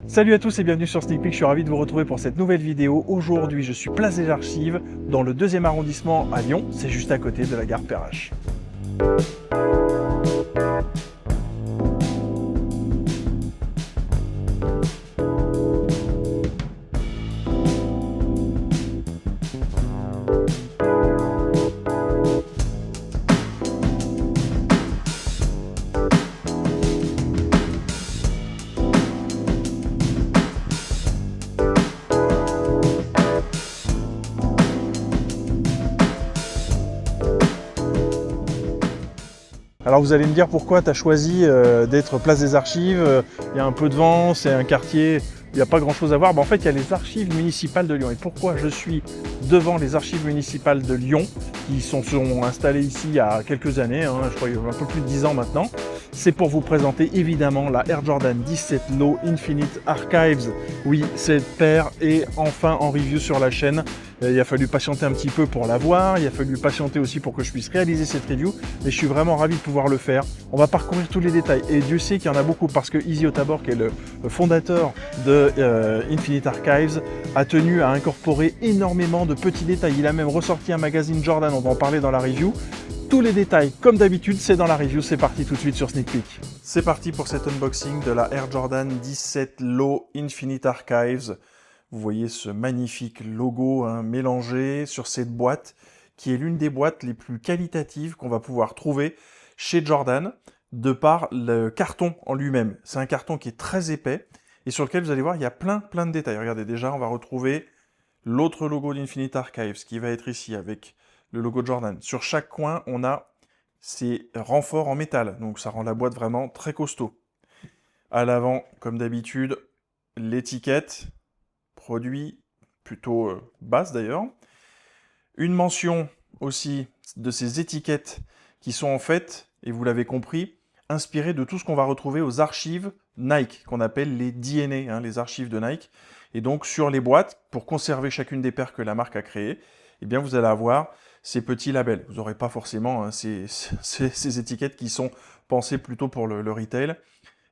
Salut à tous et bienvenue sur Sneak Peek, je suis ravi de vous retrouver pour cette nouvelle vidéo. Aujourd'hui, je suis place des Archives, dans le 2e arrondissement à Lyon, c'est juste à côté de la gare Perrache. Alors vous allez me dire pourquoi tu as choisi d'être place des Archives, il y a un peu de vent, c'est un quartier, il n'y a pas grand chose à voir. En fait, il y a les archives municipales de Lyon. Et pourquoi je suis devant les archives municipales de Lyon, qui sont installées ici il y a quelques années, je crois il y a un peu plus de 10 ans maintenant. C'est pour vous présenter évidemment la Air Jordan 17 Low Infinite Archives. Oui, cette paire est enfin en review sur la chaîne. Il a fallu patienter un petit peu pour la voir, il a fallu patienter aussi pour que je puisse réaliser cette review, mais je suis vraiment ravi de pouvoir le faire. On va parcourir tous les détails, et Dieu sait qu'il y en a beaucoup, parce que Easy Otabor, qui est le fondateur de Infinite Archives, a tenu à incorporer énormément de petits détails. Il a même ressorti un magazine Jordan, on va en parler dans la review. Tous les détails, comme d'habitude, c'est dans la review. C'est parti tout de suite sur Sneak Peek. C'est parti pour cet unboxing de la Air Jordan 17 Low Infinite Archives. Vous voyez ce magnifique logo mélangé sur cette boîte, qui est l'une des boîtes les plus qualitatives qu'on va pouvoir trouver chez Jordan, de par le carton en lui-même. C'est un carton qui est très épais, et sur lequel vous allez voir, il y a plein de détails. Regardez, déjà, on va retrouver l'autre logo d'Infinite Archives, qui va être ici, avec le logo de Jordan. Sur chaque coin, on a ces renforts en métal, donc ça rend la boîte vraiment très costaud. À l'avant, comme d'habitude, l'étiquette, produit plutôt basse d'ailleurs. Une mention aussi de ces étiquettes qui sont en fait, et vous l'avez compris, inspirées de tout ce qu'on va retrouver aux archives Nike, qu'on appelle les DNA, les archives de Nike. Et donc sur les boîtes, pour conserver chacune des paires que la marque a créées, eh bien vous allez avoir ces petits labels. Vous n'aurez pas forcément ces étiquettes qui sont pensées plutôt pour le retail.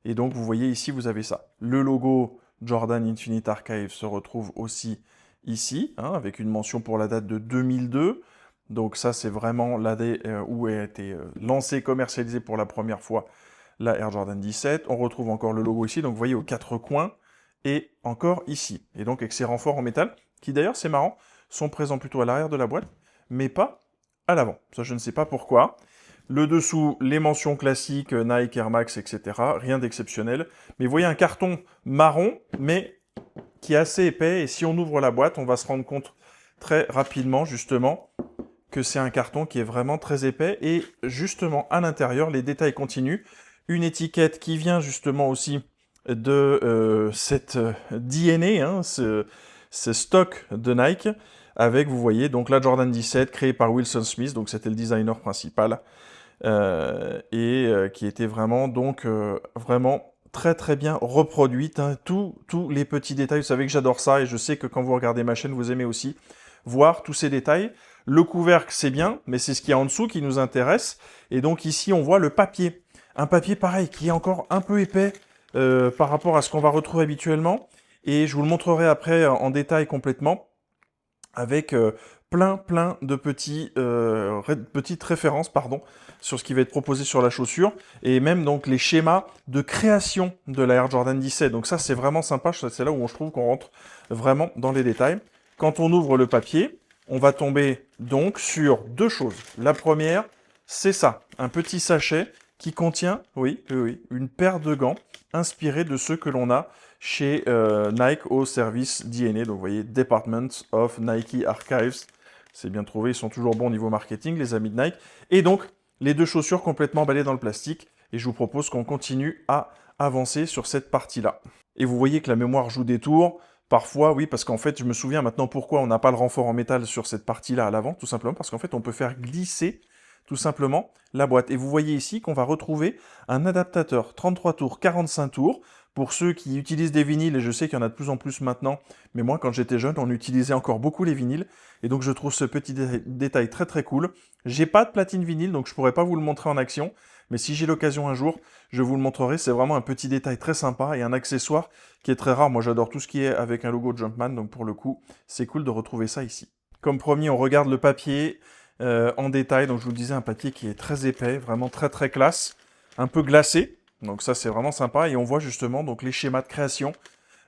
Et donc vous voyez ici, vous avez ça. Le logo Jordan Infinite Archive se retrouve aussi ici, avec une mention pour la date de 2002. Donc ça, c'est vraiment l'année où a été lancée, commercialisée pour la première fois la Air Jordan 17. On retrouve encore le logo ici, donc vous voyez aux 4 coins, et encore ici. Et donc avec ces renforts en métal, qui d'ailleurs, c'est marrant, sont présents plutôt à l'arrière de la boîte, mais pas à l'avant. Ça, je ne sais pas pourquoi. Le dessous, les mentions classiques, Nike, Air Max, etc. Rien d'exceptionnel. Mais vous voyez un carton marron, mais qui est assez épais. Et si on ouvre la boîte, on va se rendre compte très rapidement, justement, que c'est un carton qui est vraiment très épais. Et justement, à l'intérieur, les détails continuent. Une étiquette qui vient justement aussi de cette DNA, ce stock de Nike, avec, vous voyez, donc la Jordan 17, créée par Wilson Smith, donc c'était le designer principal, qui était vraiment, donc, vraiment très bien reproduite. Tous les petits détails, vous savez que j'adore ça, et je sais que quand vous regardez ma chaîne, vous aimez aussi voir tous ces détails. Le couvercle, c'est bien, mais c'est ce qu'il y a en dessous qui nous intéresse, et donc ici, on voit le papier. Un papier pareil, qui est encore un peu épais par rapport à ce qu'on va retrouver habituellement, et je vous le montrerai après en détail complètement, avec plein de petites références sur ce qui va être proposé sur la chaussure, et même donc les schémas de création de la Air Jordan 17. Donc ça, c'est vraiment sympa, c'est là où je trouve qu'on rentre vraiment dans les détails. Quand on ouvre le papier, on va tomber donc sur deux choses. La première, c'est ça, un petit sachet qui contient, oui, une paire de gants inspirés de ceux que l'on a chez Nike au service DNA. Donc vous voyez, Department of Nike Archives. C'est bien trouvé, ils sont toujours bons au niveau marketing, les amis de Nike. Et donc, les deux chaussures complètement emballées dans le plastique. Et je vous propose qu'on continue à avancer sur cette partie-là. Et vous voyez que la mémoire joue des tours. Parfois, oui, parce qu'en fait, je me souviens maintenant pourquoi on n'a pas le renfort en métal sur cette partie-là à l'avant, tout simplement parce qu'en fait, on peut faire glisser tout simplement la boîte. Et vous voyez ici qu'on va retrouver un adaptateur 33 tours, 45 tours. Pour ceux qui utilisent des vinyles, et je sais qu'il y en a de plus en plus maintenant, mais moi, quand j'étais jeune, on utilisait encore beaucoup les vinyles, et donc je trouve ce petit détail très cool. J'ai pas de platine vinyle, donc je pourrais pas vous le montrer en action, Mais si j'ai l'occasion un jour, je vous le montrerai. C'est vraiment un petit détail très sympa et un accessoire qui est très rare. Moi, j'adore tout ce qui est avec un logo Jumpman, donc pour le coup, c'est cool de retrouver ça ici. Comme promis, on regarde le papier en détail. Donc, je vous le disais, un papier qui est très épais, vraiment très très classe, un peu glacé. Donc ça, c'est vraiment sympa. Et on voit justement donc les schémas de création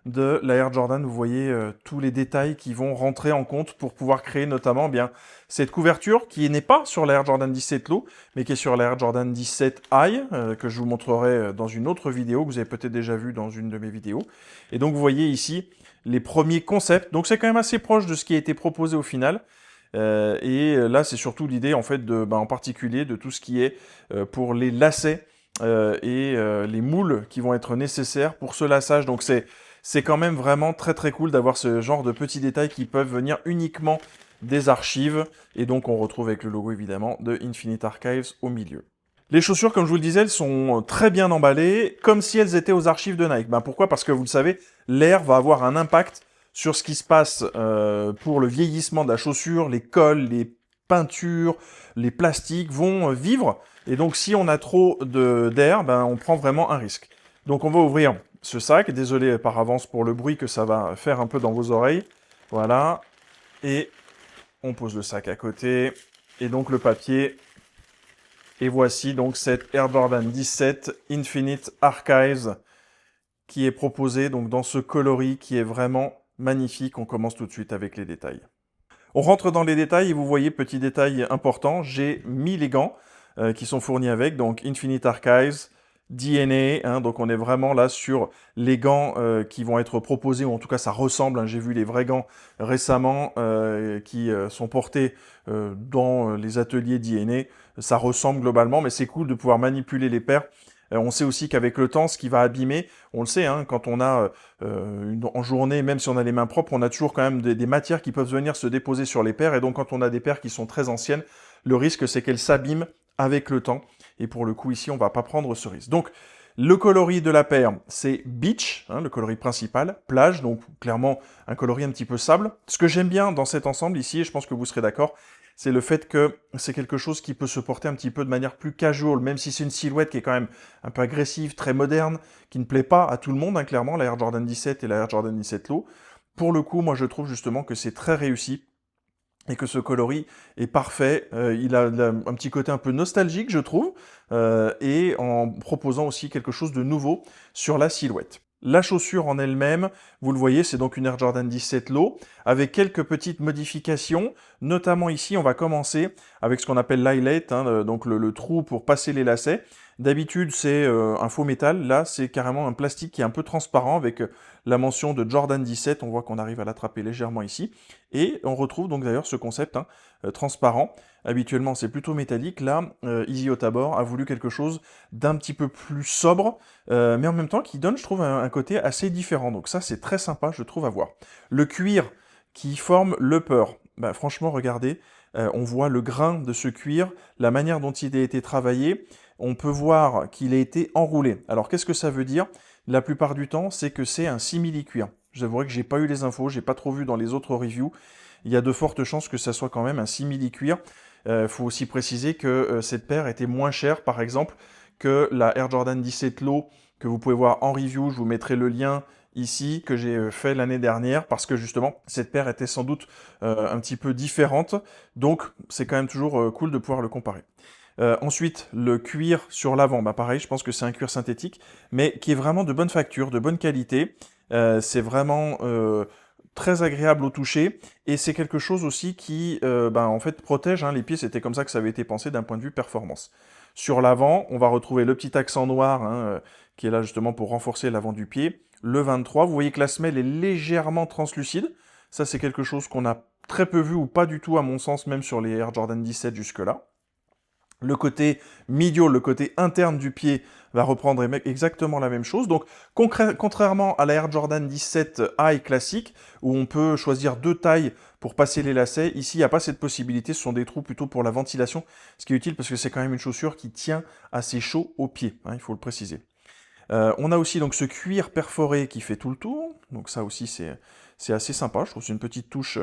de la Air Jordan. Vous voyez tous les détails qui vont rentrer en compte pour pouvoir créer notamment bien cette couverture qui n'est pas sur la Air Jordan 17 Low, mais qui est sur la Air Jordan 17 High, que je vous montrerai dans une autre vidéo, que vous avez peut-être déjà vu dans une de mes vidéos. Et donc vous voyez ici les premiers concepts. Donc c'est quand même assez proche de ce qui a été proposé au final. Et là, c'est surtout l'idée, en fait, en particulier de tout ce qui est pour les lacets et les moules qui vont être nécessaires pour ce laçage. Donc c'est quand même vraiment très très cool d'avoir ce genre de petits détails qui peuvent venir uniquement des archives. Et donc on retrouve avec le logo évidemment de Infinite Archives au milieu. Les chaussures, comme je vous le disais, elles sont très bien emballées, comme si elles étaient aux archives de Nike. Pourquoi? Parce que vous le savez, l'air va avoir un impact sur ce qui se passe pour le vieillissement de la chaussure, les cols, les peintures, les plastiques vont vivre. Et donc si on a trop d'air, on prend vraiment un risque. Donc on va ouvrir ce sac. Désolé par avance pour le bruit que ça va faire un peu dans vos oreilles. Voilà. Et on pose le sac à côté. Et donc le papier. Et voici donc cette Air Jordan 17 Infinite Archives qui est proposée donc dans ce coloris qui est vraiment magnifique. On commence tout de suite avec les détails. On rentre dans les détails et vous voyez, petit détail important, j'ai mis les gants qui sont fournis avec, donc Infinite Archives, DNA, donc on est vraiment là sur les gants qui vont être proposés, ou en tout cas ça ressemble, j'ai vu les vrais gants récemment qui sont portés dans les ateliers DNA, ça ressemble globalement, mais c'est cool de pouvoir manipuler les paires. On sait aussi qu'avec le temps, ce qui va abîmer, on le sait, quand on a en journée, même si on a les mains propres, on a toujours quand même des matières qui peuvent venir se déposer sur les paires. Et donc, quand on a des paires qui sont très anciennes, le risque, c'est qu'elles s'abîment avec le temps. Et pour le coup, ici, on ne va pas prendre ce risque. Donc, le coloris de la paire, c'est beach, le coloris principal, plage, donc clairement un coloris un petit peu sable. Ce que j'aime bien dans cet ensemble ici, et je pense que vous serez d'accord, c'est le fait que c'est quelque chose qui peut se porter un petit peu de manière plus casual, même si c'est une silhouette qui est quand même un peu agressive, très moderne, qui ne plaît pas à tout le monde, clairement, la Air Jordan 17 et la Air Jordan 17 Low. Pour le coup, moi je trouve justement que c'est très réussi et que ce coloris est parfait. Il a un petit côté un peu nostalgique, je trouve, et en proposant aussi quelque chose de nouveau sur la silhouette. La chaussure en elle-même, vous le voyez, c'est donc une Air Jordan 17 Low, avec quelques petites modifications, notamment ici, on va commencer avec ce qu'on appelle l'eyelet, donc le trou pour passer les lacets. D'habitude, c'est un faux métal, là, c'est carrément un plastique qui est un peu transparent, avec la mention de Jordan 17, on voit qu'on arrive à l'attraper légèrement ici, et on retrouve donc d'ailleurs ce concept transparent. Habituellement, c'est plutôt métallique. Là, Easy au Tabor a voulu quelque chose d'un petit peu plus sobre, mais en même temps qui donne, je trouve, un côté assez différent. Donc ça, c'est très sympa, je trouve, à voir. Le cuir qui forme l'upper, franchement, regardez, on voit le grain de ce cuir, la manière dont il a été travaillé. On peut voir qu'il a été enroulé. Alors, qu'est-ce que ça veut dire? La plupart du temps, c'est que c'est un simili-cuir. J'avouerai que j'ai pas eu les infos, j'ai pas trop vu dans les autres reviews. Il y a de fortes chances que ça soit quand même un simili-cuir. Faut aussi préciser que cette paire était moins chère, par exemple, que la Air Jordan 17 Low que vous pouvez voir en review. Je vous mettrai le lien ici que j'ai fait l'année dernière parce que justement cette paire était sans doute un petit peu différente. Donc c'est quand même toujours cool de pouvoir le comparer. Ensuite, le cuir sur l'avant, pareil, je pense que c'est un cuir synthétique, mais qui est vraiment de bonne facture, de bonne qualité. C'est vraiment très agréable au toucher, et c'est quelque chose aussi qui, en fait, protège les pieds. C'était comme ça que ça avait été pensé d'un point de vue performance. Sur l'avant, on va retrouver le petit accent noir, qui est là justement pour renforcer l'avant du pied. Le 23, vous voyez que la semelle est légèrement translucide. Ça, c'est quelque chose qu'on a très peu vu, ou pas du tout à mon sens, même sur les Air Jordan 17 jusque-là. Le côté medial, le côté interne du pied, va reprendre exactement la même chose. Donc, contrairement à la Air Jordan 17 High classique, où on peut choisir deux tailles pour passer les lacets, ici, il n'y a pas cette possibilité. Ce sont des trous plutôt pour la ventilation, ce qui est utile parce que c'est quand même une chaussure qui tient assez chaud aux pieds, il faut le préciser. On a aussi donc ce cuir perforé qui fait tout le tour. Donc ça aussi, c'est assez sympa. Je trouve que c'est une petite touche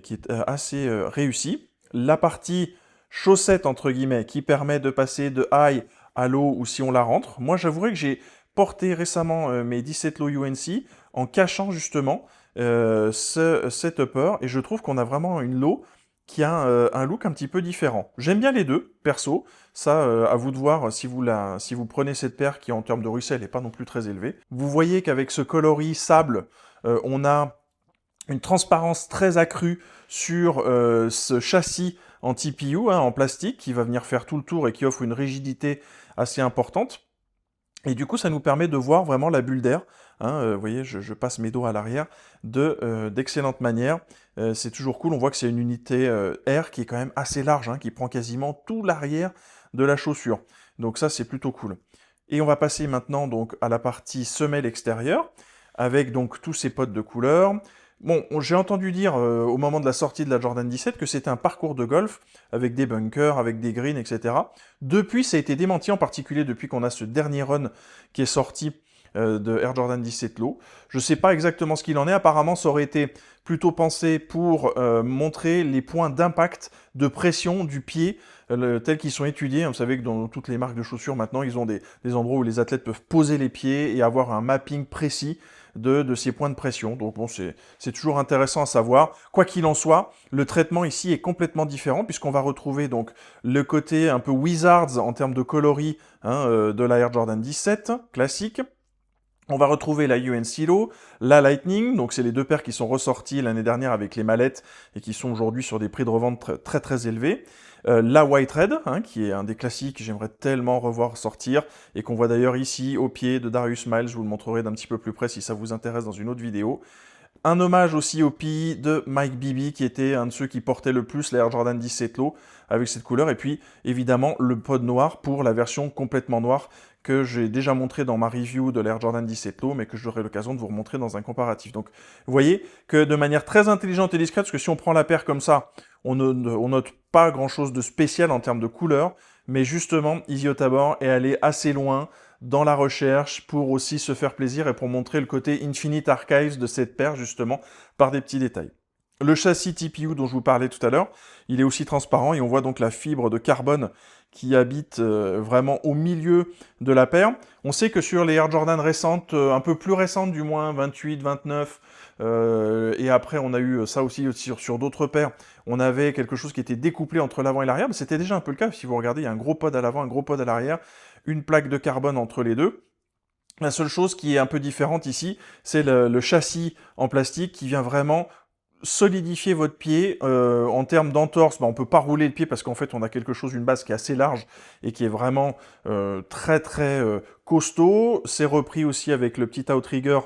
qui est assez réussie. La partie chaussette, entre guillemets, qui permet de passer de high à l'eau ou si on la rentre. Moi, j'avouerai que j'ai porté récemment mes 17 lots UNC en cachant justement cet upper, et je trouve qu'on a vraiment une low qui a un look un petit peu différent. J'aime bien les deux, perso. Ça, à vous de voir si vous prenez cette paire qui, en termes de ruisselle, n'est pas non plus très élevée. Vous voyez qu'avec ce coloris sable, on a une transparence très accrue sur ce châssis en TPU, hein, en plastique, qui va venir faire tout le tour et qui offre une rigidité assez importante. Et du coup, ça nous permet de voir vraiment la bulle d'air. Hein, vous voyez, je passe mes dos à l'arrière d'excellente manière. C'est toujours cool, on voit que c'est une unité air qui est quand même assez large, hein, qui prend quasiment tout l'arrière de la chaussure. Donc ça, c'est plutôt cool. Et on va passer maintenant donc à la partie semelle extérieure, avec donc tous ces pods de couleurs. Bon, j'ai entendu dire au moment de la sortie de la Jordan 17 que c'était un parcours de golf avec des bunkers, avec des greens, etc. Depuis, ça a été démenti, en particulier depuis qu'on a ce dernier run qui est sorti de Air Jordan 17 Low. Je ne sais pas exactement ce qu'il en est. Apparemment, ça aurait été plutôt pensé pour montrer les points d'impact, de pression du pied tels qu'ils sont étudiés. Vous savez que dans toutes les marques de chaussures, maintenant, ils ont des endroits où les athlètes peuvent poser les pieds et avoir un mapping précis de ces points de pression. Donc bon, c'est toujours intéressant à savoir. Quoi qu'il en soit, le traitement ici est complètement différent puisqu'on va retrouver donc le côté un peu Wizards en termes de coloris, hein, de la Air Jordan 17 classique. On va retrouver la UNC Low, la Lightning, donc c'est les deux paires qui sont ressorties l'année dernière avec les mallettes et qui sont aujourd'hui sur des prix de revente très très élevés. La White Red, hein, qui est un des classiques que j'aimerais tellement revoir sortir, et qu'on voit d'ailleurs ici au pied de Darius Miles, je vous le montrerai d'un petit peu plus près si ça vous intéresse dans une autre vidéo. Un hommage aussi au pied de Mike Bibby, qui était un de ceux qui portait le plus la Air Jordan 17 Low, avec cette couleur, et puis évidemment le pod noir pour la version complètement noire, que j'ai déjà montré dans ma review de l'Air Jordan 17 Low, mais que j'aurai l'occasion de vous remontrer dans un comparatif. Donc vous voyez que de manière très intelligente et discrète, parce que si on prend la paire comme ça, on note pas grand-chose de spécial en termes de couleur, mais justement, Isio Tabor est allé assez loin dans la recherche pour aussi se faire plaisir et pour montrer le côté Infinite Archives de cette paire, justement, par des petits détails. Le châssis TPU dont je vous parlais tout à l'heure, il est aussi transparent et on voit donc la fibre de carbone qui habite vraiment au milieu de la paire. On sait que sur les Air Jordan récentes, un peu plus récentes du moins, 28, 29, et après on a eu ça aussi sur d'autres paires, on avait quelque chose qui était découplé entre l'avant et l'arrière, mais c'était déjà un peu le cas. Si vous regardez, il y a un gros pod à l'avant, un gros pod à l'arrière, une plaque de carbone entre les deux. La seule chose qui est un peu différente ici, c'est le châssis en plastique qui vient vraiment solidifier votre pied. En termes d'entorse, on ne peut pas rouler le pied parce qu'en fait on a quelque chose, une base qui est assez large et qui est vraiment très très costaud. C'est repris aussi avec le petit outrigger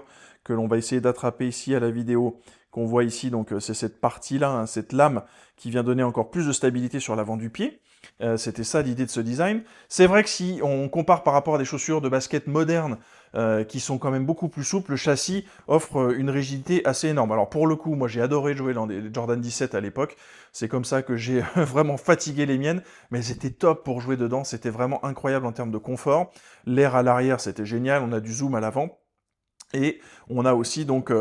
que l'on va essayer d'attraper ici à la vidéo, qu'on voit ici. Donc c'est cette partie-là, hein, cette lame qui vient donner encore plus de stabilité sur l'avant du pied. C'était ça l'idée de ce design. C'est vrai que si on compare par rapport à des chaussures de basket modernes qui sont quand même beaucoup plus souples, le châssis offre une rigidité assez énorme. Alors pour le coup, moi j'ai adoré jouer dans les Jordan 17 à l'époque. C'est comme ça que j'ai vraiment fatigué les miennes, mais c'était top pour jouer dedans. C'était vraiment incroyable en termes de confort. L'air à l'arrière, c'était génial. On a du zoom à l'avant. Et on a aussi donc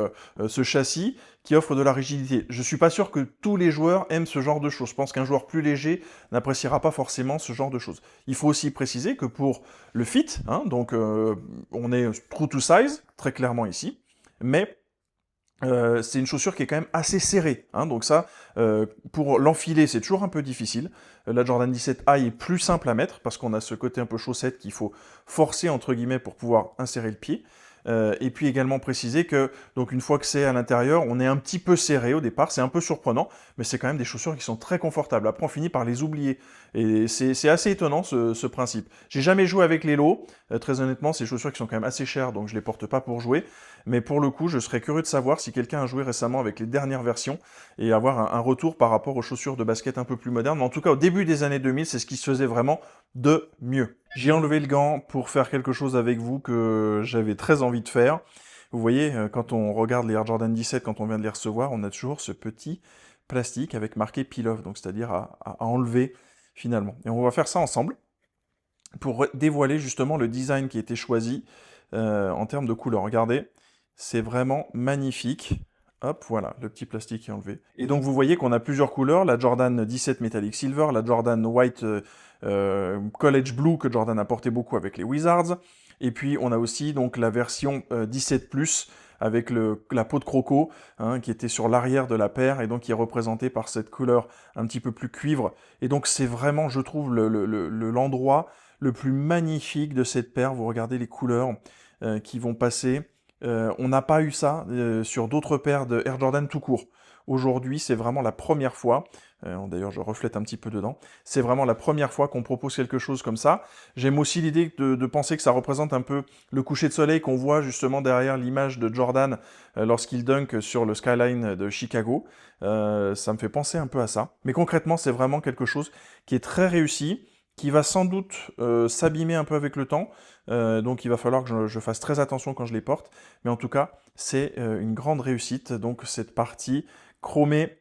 ce châssis qui offre de la rigidité. Je ne suis pas sûr que tous les joueurs aiment ce genre de choses. Je pense qu'un joueur plus léger n'appréciera pas forcément ce genre de choses. Il faut aussi préciser que pour le fit, hein, donc on est true to size, très clairement ici, mais c'est une chaussure qui est quand même assez serrée. Hein, donc ça, pour l'enfiler, c'est toujours un peu difficile. La Jordan 17 High est plus simple à mettre parce qu'on a ce côté un peu chaussette qu'il faut forcer entre guillemets pour pouvoir insérer le pied. Et puis également préciser que donc une fois que c'est à l'intérieur, on est un petit peu serré au départ, c'est un peu surprenant, mais c'est quand même des chaussures qui sont très confortables. Après on finit par les oublier, et c'est assez étonnant ce principe. J'ai jamais joué avec les lots, très honnêtement, ces chaussures qui sont quand même assez chères, donc je les porte pas pour jouer, mais pour le coup je serais curieux de savoir si quelqu'un a joué récemment avec les dernières versions, et avoir un retour par rapport aux chaussures de basket un peu plus modernes. Mais en tout cas au début des années 2000, c'est ce qui se faisait vraiment de mieux. J'ai enlevé le gant pour faire quelque chose avec vous que j'avais très envie de faire. Vous voyez, quand on regarde les Air Jordan 17, quand on vient de les recevoir, on a toujours ce petit plastique avec marqué peel off, donc c'est-à-dire à enlever finalement. Et on va faire ça ensemble pour dévoiler justement le design qui a été choisi en termes de couleur. Regardez, c'est vraiment magnifique. Hop, voilà, le petit plastique est enlevé. Et donc vous voyez qu'on a plusieurs couleurs, la Jordan 17 Metallic Silver, la Jordan White College Blue que Jordan a porté beaucoup avec les Wizards, et puis on a aussi donc la version 17 Plus avec la peau de croco hein, qui était sur l'arrière de la paire et donc qui est représentée par cette couleur un petit peu plus cuivre. Et donc c'est vraiment, je trouve, l'endroit le plus magnifique de cette paire. Vous regardez les couleurs qui vont passer. On n'a pas eu ça sur d'autres paires de Air Jordan tout court. Aujourd'hui, c'est vraiment la première fois, d'ailleurs je reflète un petit peu dedans, c'est vraiment la première fois qu'on propose quelque chose comme ça. J'aime aussi l'idée de penser que ça représente un peu le coucher de soleil qu'on voit justement derrière l'image de Jordan lorsqu'il dunk sur le skyline de Chicago. Ça me fait penser un peu à ça. Mais concrètement, c'est vraiment quelque chose qui est très réussi, qui va sans doute s'abîmer un peu avec le temps, donc il va falloir que je fasse très attention quand je les porte, mais en tout cas, c'est une grande réussite, donc cette partie chromée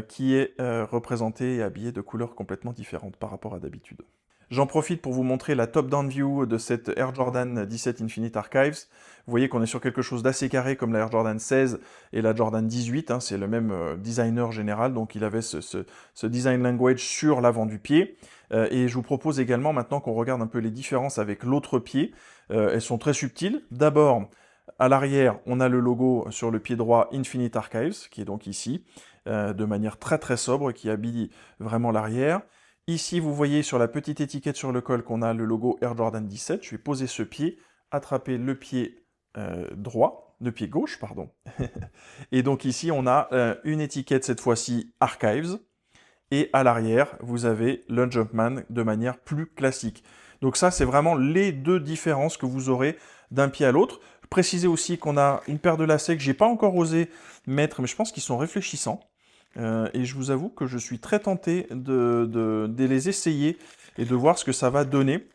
qui est représentée et habillée de couleurs complètement différentes par rapport à d'habitude. J'en profite pour vous montrer la top-down view de cette Air Jordan 17 Infinite Archives. Vous voyez qu'on est sur quelque chose d'assez carré comme la Air Jordan 16 et la Jordan 18, hein, c'est le même designer général, donc il avait ce design language sur l'avant du pied. Et je vous propose également maintenant qu'on regarde un peu les différences avec l'autre pied. Elles sont très subtiles. D'abord, à l'arrière, on a le logo sur le pied droit Infinite Archives, qui est donc ici, de manière très très sobre, qui habille vraiment l'arrière. Ici, vous voyez sur la petite étiquette sur le col qu'on a le logo Air Jordan 17. Je vais poser ce pied, attraper le pied droit, le pied gauche, pardon. Et donc ici, on a une étiquette, cette fois-ci Archives. Et à l'arrière, vous avez le Jumpman de manière plus classique. Donc ça, c'est vraiment les deux différences que vous aurez d'un pied à l'autre. Précisez aussi qu'on a une paire de lacets que j'ai pas encore osé mettre, mais je pense qu'ils sont réfléchissants. Et je vous avoue que je suis très tenté de les essayer et de voir ce que ça va donner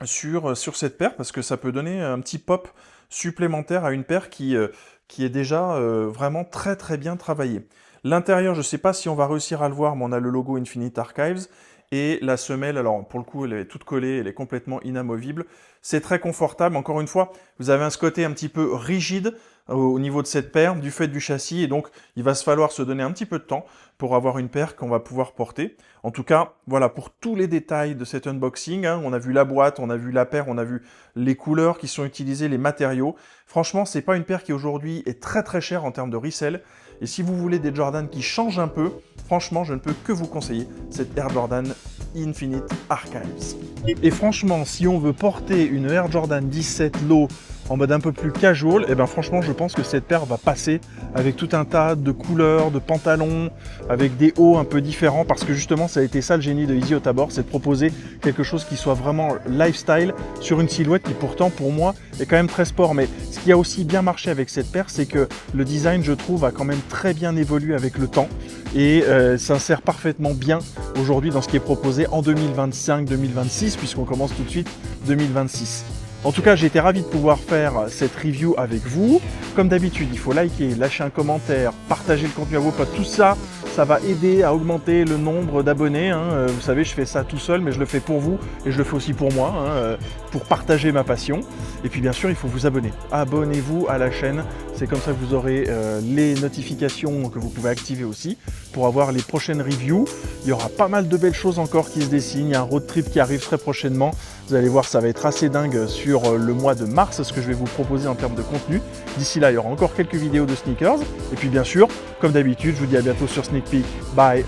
sur cette paire, parce que ça peut donner un petit pop supplémentaire à une paire qui est déjà vraiment très très bien travaillée. L'intérieur, je ne sais pas si on va réussir à le voir, mais on a le logo Infinite Archives. Et la semelle, alors pour le coup, elle est toute collée, elle est complètement inamovible. C'est très confortable. Encore une fois, vous avez ce côté un petit peu rigide au niveau de cette paire, du fait du châssis. Et donc, il va se falloir se donner un petit peu de temps pour avoir une paire qu'on va pouvoir porter. En tout cas, voilà, pour tous les détails de cet unboxing, hein, on a vu la boîte, on a vu la paire, on a vu les couleurs qui sont utilisées, les matériaux. Franchement, c'est pas une paire qui aujourd'hui est très très chère en termes de resell. Et si vous voulez des Jordan qui changent un peu, franchement, je ne peux que vous conseiller cette Air Jordan Infinite Archives. Et franchement, si on veut porter une Air Jordan 17 Low en mode un peu plus casual, et ben franchement, je pense que cette paire va passer avec tout un tas de couleurs, de pantalons, avec des hauts un peu différents, parce que justement, ça a été ça le génie de Easy au Tabor, c'est de proposer quelque chose qui soit vraiment lifestyle sur une silhouette qui pourtant, pour moi, est quand même très sport. Mais ce qui a aussi bien marché avec cette paire, c'est que le design, je trouve, a quand même très bien évolué avec le temps et s'insère parfaitement bien aujourd'hui dans ce qui est proposé en 2025-2026, puisqu'on commence tout de suite 2026. En tout cas, j'ai été ravi de pouvoir faire cette review avec vous. Comme d'habitude, il faut liker, lâcher un commentaire, partager le contenu à vos potes. Tout ça, ça va aider à augmenter le nombre d'abonnés. Hein. Vous savez, je fais ça tout seul, mais je le fais pour vous et je le fais aussi pour moi, hein, pour partager ma passion. Et puis bien sûr, il faut vous abonner. Abonnez-vous à la chaîne. C'est comme ça que vous aurez les notifications que vous pouvez activer aussi pour avoir les prochaines reviews. Il y aura pas mal de belles choses encore qui se dessinent. Il y a un road trip qui arrive très prochainement. Vous allez voir, ça va être assez dingue sur le mois de mars, ce que je vais vous proposer en termes de contenu. D'ici là, il y aura encore quelques vidéos de sneakers. Et puis bien sûr, comme d'habitude, je vous dis à bientôt sur Sneak Peek. Bye!